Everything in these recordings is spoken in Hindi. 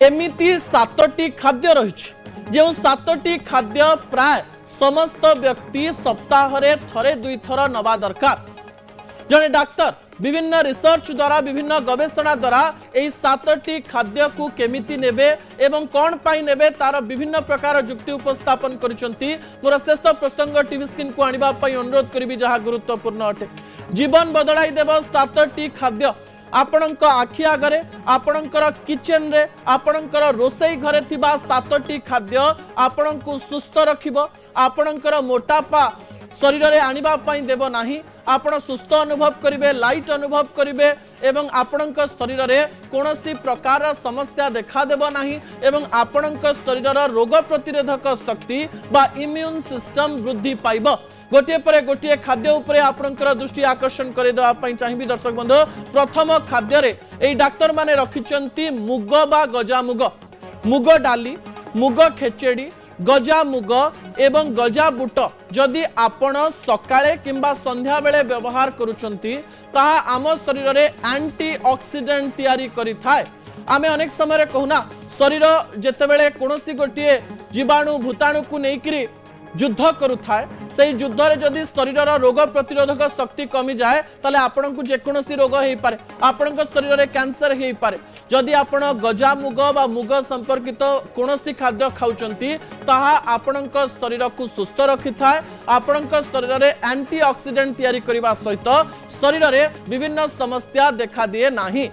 एमिति 7टी खाद्य रही जो 7टी खाद्य प्राय समस्त व्यक्ति सप्ताह थरे दुई थर नवा दरकार। जड़े डाक्तर विभिन्न रिसर्च द्वारा विभिन्न गवेषणा द्वारा यही 7टी खाद्य को केमिति नेबे एवं कौन पाई नेबे तार विभिन्न प्रकार जुक्ति उपस्थापन करिसंती। मोर शेष प्रसंग टीवी स्क्रीन को आनिबा पई अनुरोध करिबी जहा गुरुत्वपूर्ण अटे। जीवन बदलाई देव 7टी खाद्य आपणक आखि आगरे आपणकर किचन रे आपणकर रोसई घरे थिबा 7टी खाद्य आपणको सुस्थ रखिबो। आपणकर मोटापा शरीर रे आनिबा पई देबो नाही। आपण सुस्थ अनुभव करिवे, लाइट अनुभव करिवे एवं आपणक शरीर रे कोनोसी प्रकार समस्या देखा देबो नाही एवं आपणक शरीर रोग प्रतिरोधक शक्ति बा इम्यून सिस्टम वृद्धि पाइबो। गोटे पर गोटे खाद्य उपरे आपणकर दृष्टि आकर्षण करे देबा पई चाहिबी। दर्शक बंधु, प्रथम खाद्य रे एई डाक्टर माने रखिचंती मुग बा गजा मुग, मुग डाली, मुग खेचेडी, गजा मुग एवं गजा बुट जदि आपण सकाळे किंबा संध्या बेले व्यवहार करूचंती ताहा आम शरीर रे एंटी ऑक्सीडेंट तैयारी करि थाए। आमे अनेक समय रे कहूना शरीर जेतेबेले कोनोसी गोटिए जीवाणु भूताणु को नेइकरी युद्ध करुथाए से युद्ध रे जदि शरीर रोग प्रतिरोधक शक्ति कमी जाए ताले आपण को जेकोसी रोग हो पारे, आपण शरीर रे कैंसर हो पारे। जदि आपण गजा मुग बा मुग संपर्कित कोनोसी खाद्य खाउचंती ताहा आपण शरीर को सुस्थ रखि थाए। आपण शरीर रे एंटी ऑक्सीडेंट तैयारी करबा सहित शरीर रे विभिन्न समस्या देखा दिए नाही।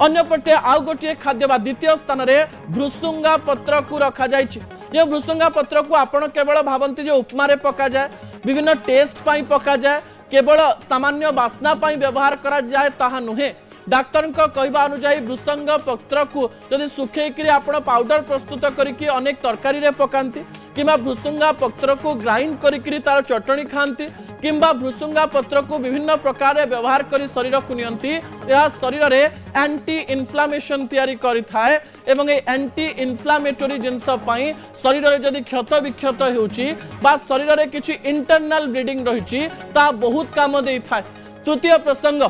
अन्यपटे आउ गोटे खाद्य बा द्वितीय स्थान रे भृसुंगा पत्र को रखा जायछि। ये भृसुंगा पत्र को आपण केवल भावंती जो उपमा रे पका जाए, विभिन्न टेस्ट पाई पका जाए, केवल सामान्य बासना पाई व्यवहार करा जाए ताहा नुहे। डाक्टर कहवा अनुसार भृसंग पत्र को जदि सुखेकरी आपण पाउडर प्रस्तुत करके अनेक तरकारी रे पकांती किंबा भृसुंगा पत्र को ग्राइंड करके तार चटनी खाती किंबा भृसुंगा पत्र को विभिन्न प्रकार व्यवहार करी शरीर को नियंती। यह शरीर रे एंटी इन्फ्लामेशन तैयारी करि थाए एवं ए एंटी इन्फ्लामेटरी जिनस पई शरीर रे जदि क्षत विक्षत होउची बा शरीर रे किछि इंटरनल ब्लीडिंग रहिची ता बहुत काम देई थाए। तृतीय प्रसंग,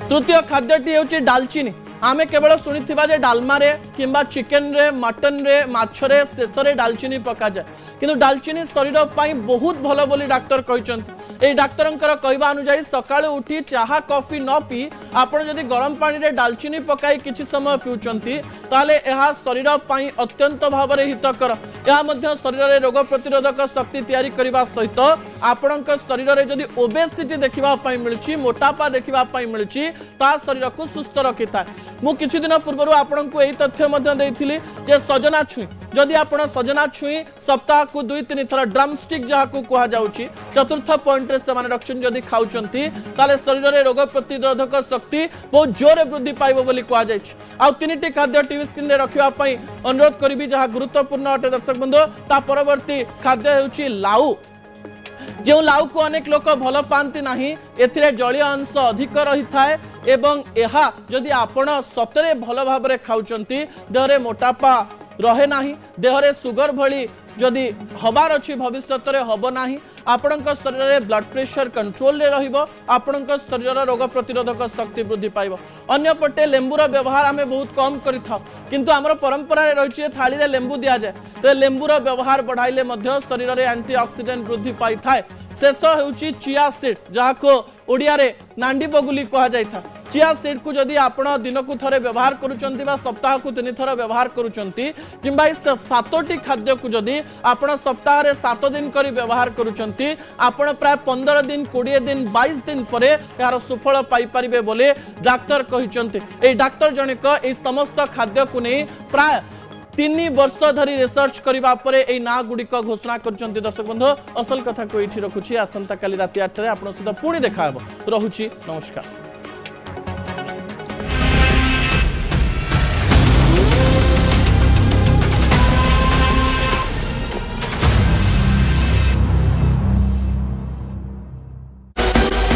तृतीय खाद्यटी होची दालचीनी। आमे केवल शुणिथिबा जे डालमा रे किंबा चिकन रे मटन रे माछ रे शेष रे दालचीनी पका जाए, किंतु दालचीनी शरीर पाई बहुत भलो बोली डाक्टर कहते। ये डाक्तरंकर कहवा अनुसार सकाळु उठी चाहा कॉफी न पी आपण जदि गरम पानी रे दालचीनी पकाई किछि समय पिउचंती ताले एहा शरीर पाई अत्यंत भावरे हितकर। यह मध्य शरीर रे रोग प्रतिरोधक शक्ति तैयारी करबा सहित आपणक शरीर रे जदि ओबेसिटी देखिबा पाई मिलछि, मोटापा देखिबा पाई मिलछि ता शरीर को सुस्थ रखिता। मु किछि दिन पूर्व आपणक एही तथ्य मध्य देइथिली जे सजना छुई जदि आपण सजना छुई सप्ताह को 2-3 थर ड्रम स्टिक जहा को कहा जाउची चतुर्थ पॉइंट रे से माने रक्षण जदि खाउचंती ताले शरीर रे रोग प्रतिरोधक शक्ति बहुत जोर वृद्धि पाइबो बोली कहा जायछि। आ 3टी खाद्य टीवी स्क्रीन रे रखिबा पई अनुरोध करिबी जहा गुरुत्वपूर्ण अटे। दर्शक बंधु, ता परवर्ती खाद्य हेउची लाउ। जो लाउ को अनेक लोक भल पाती नाही, एथिरे जलीय अंश अधिक रही थाए एवं एहा जदि आपण सतरे भल भाबरे खाउचंती देहरे मोटापा रहे नाही, देहरे सुगर भली जदि हबार अछि भविष्यत रे हबो नाही। आपणक शरीर रे ब्लड प्रेशर कंट्रोल रे रहिबो, आपणक शरीर रोग प्रतिरोधक शक्ति वृद्धि पाइबो। अन्यपटे लेंबूर व्यवहार आमे बहुत कम करिथा, किंतु हमर परंपरा रे रहिछि थाली रे लेंबू दिया जाए तो लेंबूर व्यवहार बढ़ाइले मध्य शरीर रे एंटी ऑक्सीडेंट वृद्धि पाई थाए। शेष हेउछि चिया सीड जहाको ओडिया रे नांडी बगुली कहा जायथा। चिया सीड को जदि आपण दिन को थरे व्यवहार करूचंती बा सप्ताह को 3 थर व्यवहार करूचंती किंबा इस 7टी खाद्य को जदि आपण सप्ताह रे 7 दिन करी व्यवहार करूचंती आपण प्राय 15 दिन 20 दिन 22 दिन परे यार सुफल पाई परिबे बोले डाक्टर कहिचंती। ए डाक्टर जणक ए समस्त खाद्य को नै प्राय 3 वर्ष धरी रिसर्च करबा परे ए ना गुडी को घोषणा करचंती। दर्शक बंधु, असल कथा को एठी रखुची। आसंता काली राति 8 रे आपण सहित पुणी देखा हबो। रहुची, नमस्कार।